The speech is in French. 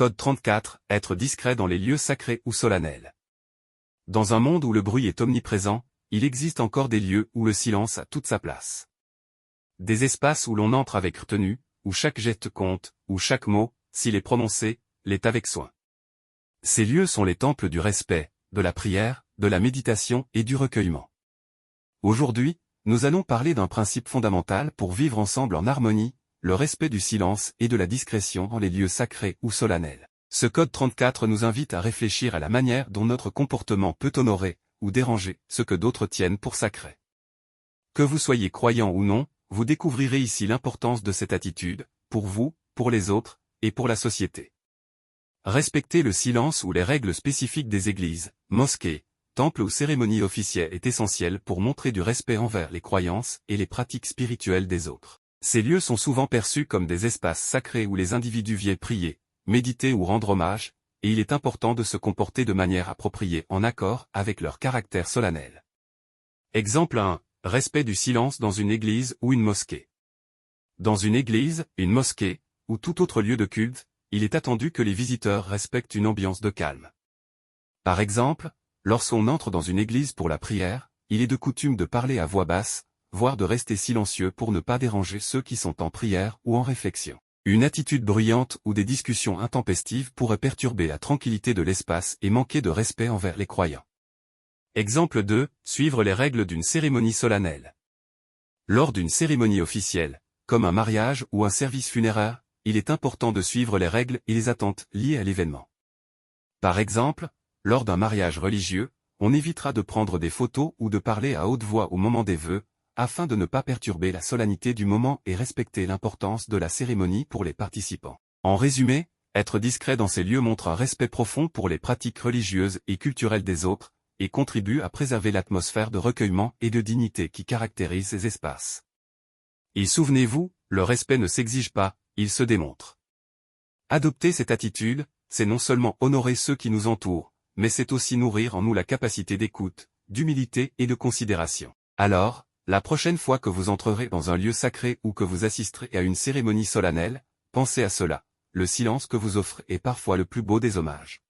Code 34, être discret dans les lieux sacrés ou solennels. Dans un monde où le bruit est omniprésent, il existe encore des lieux où le silence a toute sa place. Des espaces où l'on entre avec retenue, où chaque geste compte, où chaque mot, s'il est prononcé, l'est avec soin. Ces lieux sont les temples du respect, de la prière, de la méditation et du recueillement. Aujourd'hui, nous allons parler d'un principe fondamental pour vivre ensemble en harmonie, le respect du silence et de la discrétion dans les lieux sacrés ou solennels. Ce code 34 nous invite à réfléchir à la manière dont notre comportement peut honorer ou déranger ce que d'autres tiennent pour sacré. Que vous soyez croyant ou non, vous découvrirez ici l'importance de cette attitude, pour vous, pour les autres, et pour la société. Respecter le silence ou les règles spécifiques des églises, mosquées, temples ou cérémonies officielles est essentiel pour montrer du respect envers les croyances et les pratiques spirituelles des autres. Ces lieux sont souvent perçus comme des espaces sacrés où les individus viennent prier, méditer ou rendre hommage, et il est important de se comporter de manière appropriée en accord avec leur caractère solennel. Exemple 1. Respect du silence dans une église ou une mosquée. Dans une église, une mosquée, ou tout autre lieu de culte, il est attendu que les visiteurs respectent une ambiance de calme. Par exemple, lorsqu'on entre dans une église pour la prière, il est de coutume de parler à voix basse, voire de rester silencieux pour ne pas déranger ceux qui sont en prière ou en réflexion. Une attitude bruyante ou des discussions intempestives pourraient perturber la tranquillité de l'espace et manquer de respect envers les croyants. Exemple 2. Suivre les règles d'une cérémonie solennelle. Lors d'une cérémonie officielle, comme un mariage ou un service funéraire, il est important de suivre les règles et les attentes liées à l'événement. Par exemple, lors d'un mariage religieux, on évitera de prendre des photos ou de parler à haute voix au moment des vœux, afin de ne pas perturber la solennité du moment et respecter l'importance de la cérémonie pour les participants. En résumé, être discret dans ces lieux montre un respect profond pour les pratiques religieuses et culturelles des autres, et contribue à préserver l'atmosphère de recueillement et de dignité qui caractérise ces espaces. Et souvenez-vous, le respect ne s'exige pas, il se démontre. Adopter cette attitude, c'est non seulement honorer ceux qui nous entourent, mais c'est aussi nourrir en nous la capacité d'écoute, d'humilité et de considération. Alors, la prochaine fois que vous entrerez dans un lieu sacré ou que vous assisterez à une cérémonie solennelle, pensez à cela, le silence que vous offrez est parfois le plus beau des hommages.